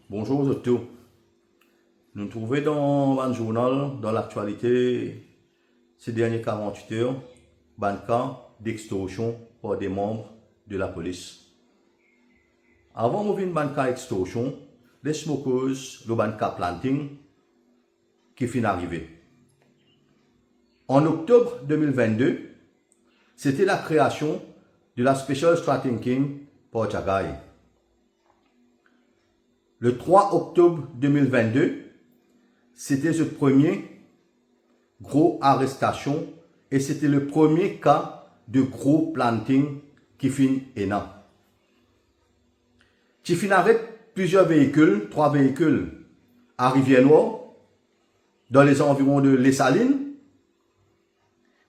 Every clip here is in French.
Bonjour à tous. Nous trouvons dans un journal, dans l'actualité, ces dernières 48 heures, un cas d'extorsion par des membres de la police. Avant de voir un cas d'extorsion, laisse-moi cause le cas planting qui finit d'arriver. En octobre 2022, c'était la création de la Special Striking Team par Jagai. Le 3 octobre 2022, c'était le premier gros arrestation et c'était le premier cas de gros planting qui finit ENA. Qui finit arrête plusieurs véhicules, 3 véhicules à Rivière-Noire, dans les environs de Les Salines.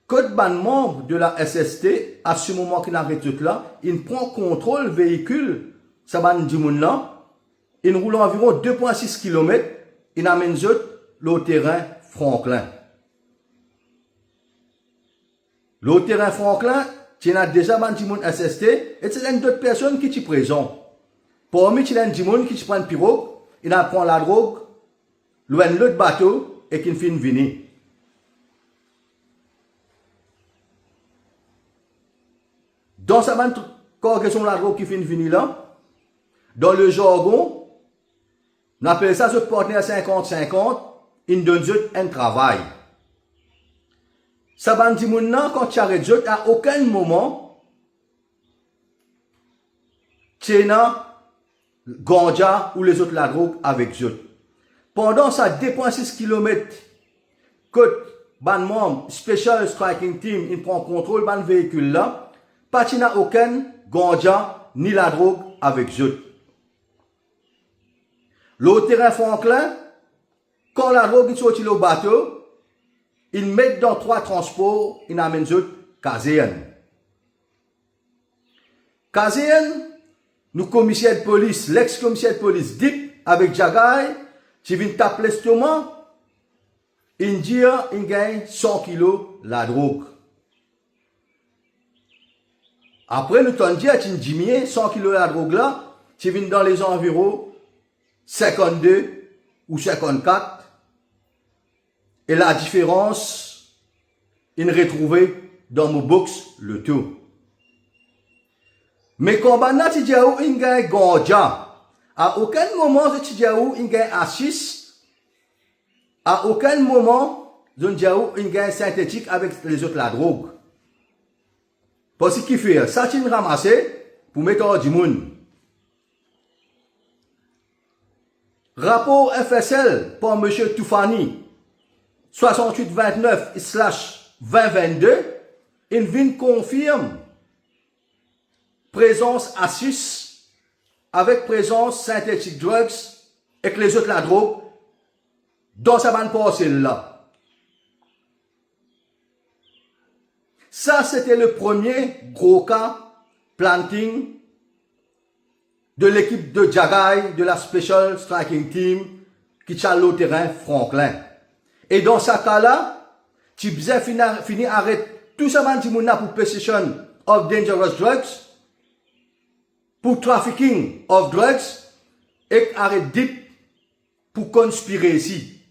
Code ban membre de la SST, à ce moment qu'il arrête tout là, il prend contrôle véhicule, ça ban dimoun là, il roule environ 2,6 km, il amène le terrain Franklin. Le terrain Franklin, tu as déjà ban dimoun SST, et c'est d'autres personnes qui sont présentes. Parmi tu as dimoun qui prend une pirogue, il prend la drogue, loin l'autre bateau, et qui finit venir. Dans sa bande, quand question la drogue qui finit venir là, dans le jargon, on appelle ça ce partenaire 50-50, il donne un travail. Ça bande dit maintenant, quand tu arrêtes, à aucun moment, tu n'as ganja ou les autres la drogue avec eux. Pendant ça 2,6 km, que ban membre Special Striking Team, il prend contrôle ban véhicule là, pas tu n'as aucun ganja ni la drogue avec eux. Le terrain Franklin, quand la drogue est sortie au bateau, ils mettent dans 3 transports, ils amènent eux Kazéen. Kazéen, nous commissaire de police, l'ex-commissaire de police Dip avec Jagai, qui vient taper l'estomac, il dit qu'il gagne 100 kilos la drogue. Après, nous t'en dit qu'il diminue 100 kilos la drogue là, qui vient dans les environs 52 ou 54. Et la différence, il retrouvée dans mon box le tout. Mais quand on a dit il gagne ganja, à aucun moment je dis il gagne assis, à aucun moment je dis il gagne synthétique avec les autres la drogue. Parce qu'il fait ça, tu ramasser pour mettre hors du monde. Rapport FSL par M. Toufani 6829/2022, il vient confirme présence assis avec présence synthétique drugs et que les autres la drogue dans sa bande parcelle là. Ça, c'était le premier gros cas planting de l'équipe de Jagai, de la Special Striking Team, qui tient le terrain Franklin. Et dans ce cas-là, tu faisais finir arrêter tout ça pour possession of dangerous drugs, pour trafficking of drugs, et arrête Dip pour conspiracy.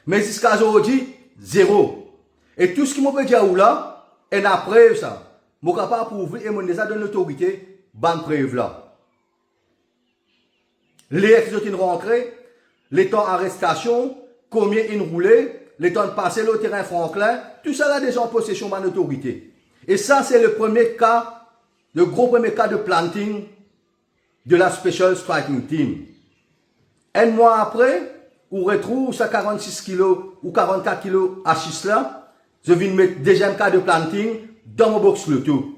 Mais jusqu'à aujourd'hui, zéro. Et tout ce qui m'a dit là, est après ça. Je suis capable de prouver et je déjà donné l'autorité. Bonne preuve là. Les ex-autres rentrés, les temps d'arrestation, combien ils roulaient, les temps de passer le terrain Franklin, tout ça là déjà en possession de l'autorité. Et ça c'est le premier cas, le gros premier cas de planting de la Special Striking Team. Un mois après, on retrouve ça 46 kilos ou 44 kilos à 6 là, je viens de mettre deuxième cas de planting dans mon box le tout.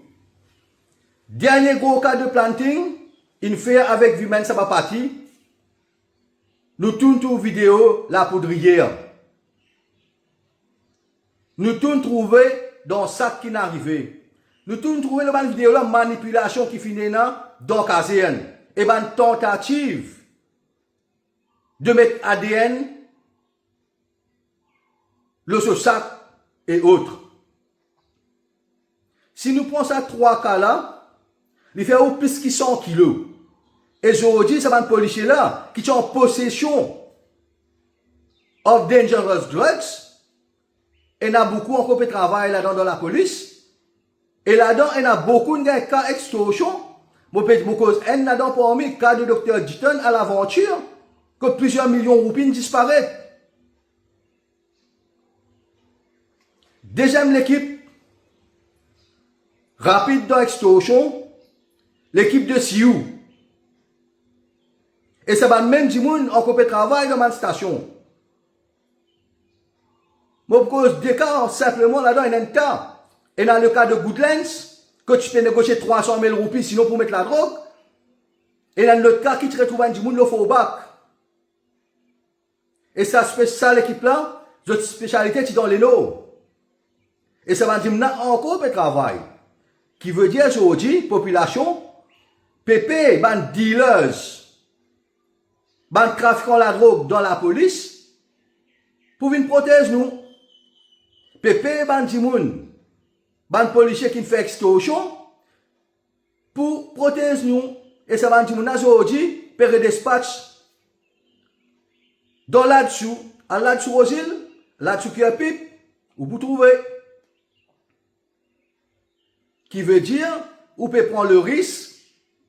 Dernier gros cas de planting, il fait avec Vimen Sabapati. Nous tournons vidéo la poudrière. Nous tournons trouver dans sac qui n'est arrivé. Nous tournons trouver la vidéo la manipulation qui finit dans Kazéen. Et ben tentative de mettre ADN, le sac et autres. Si nous prenons ça 3 cas là, il fait au plus de 100 kilos. Et aujourd'hui, ça va un policier là, qui est en possession of dangerous drugs. Et il y a beaucoup encore de travail là-dedans dans la police. Et là-dedans, il y a beaucoup de cas d'extorsion. Moi, il y a là-dedans parmi le cas de Dr. Ditton à l'aventure, que plusieurs millions de roupies disparaissent. Deuxième l'équipe, rapide dans l'extorsion, l'équipe de Sioux. Et ça va même du monde en de travail dans ma station. Moi, cause des cas, simplement là-dedans, il y a un cas. Et dans le cas de Goodlands, que tu peux négocier 300 000 roupies sinon pour mettre la drogue. Et dans l'autre cas, qui te retrouve du monde, le faux bac. Et ça, l'équipe là, notre spécialité, c'est dans les noms. Et ça va dire, encore de travail. Qui veut dire, aujourd'hui, population, pépé, ban dealers, ban trafiquant la drogue dans la police, pour une prothèse, nous. Pépé, ban dimoun, ban policier qui fait extorsion, pour prothèse, nous. Et ça va dire, aujourd'hui, période dispatch, dans là-dessous, à là-dessous aux îles, là-dessous qui a pipe, où vous trouvez. Qui veut dire, vous pouvez prendre le risque,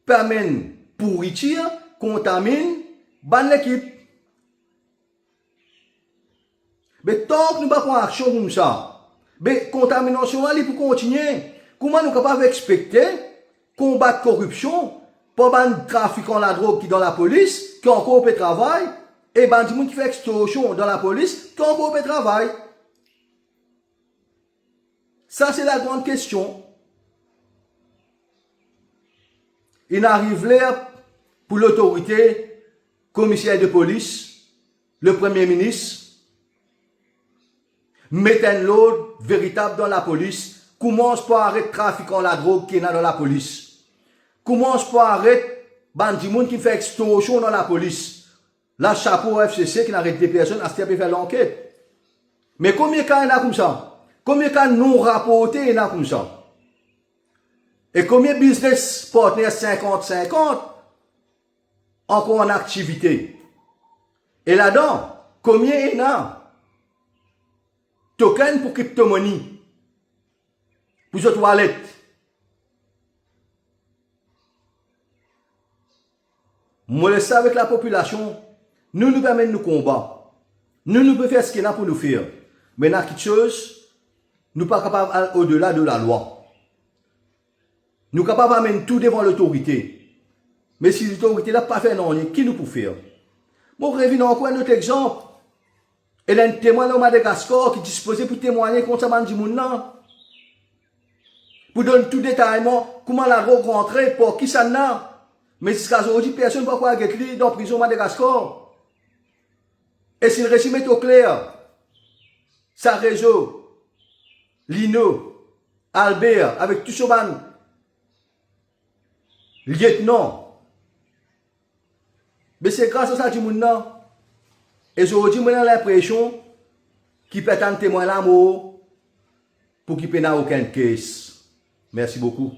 permettre pourriture, contamine, ban l'équipe. Mais tant que nous ne pas prendre action comme ça, mais contamination, elle pour continuer. Comment nous sommes capables d'expecter, combattre la corruption, pas ban trafiquant la drogue qui est dans la police, qui encore peut travail, et ban qui fait extorsion dans la police, qui encore peut travail. Ça, c'est la grande question. Il arrive là pour l'autorité, commissaire de police, le premier ministre, mettre un l'ordre véritable dans la police, commence par arrêter trafiquant la drogue qui est dans la police. Commence par arrêter bandit qui fait extorsion dans la police. Là, chapeau FCC qui n'arrête des personnes à ce qu'il faire l'enquête. Mais combien de cas il y en a comme ça? Combien de cas non rapportés il y en a comme ça? Et combien de business partners 50-50 encore en activité? Et là-dedans, combien il y en a? Token pour crypto-monnaie, pour ce toilette. Moi, je sais avec la population, nous permettons de nous combattre. Nous pouvons faire ce qu'il y a pour nous faire. Mais dans quelque chose, nous ne sommes pas capables d'aller au-delà de la loi. Nous sommes capables d'amener tout devant l'autorité. Mais si l'autorité n'a pas fait non, qui nous peut faire? Bon, je reviens encore un autre exemple. Il y a un témoin au Madagascar qui est disposé pour témoigner contre ça, pour donner tout détaillement, comment la drogue rentrée, pour qui ça n'a. Mais jusqu'à aujourd'hui, personne ne peut pas être lui dans la prison Madagascar. Et si le récit est au clair, ça réseau, Lino, Albert, avec tout ce ban, lieutenant. Mais c'est grâce à ça que je dis, et aujourd'hui, j'ai l'impression qu'il peut être un témoin l'amour pour qu'il n'y ait aucun case. Merci beaucoup.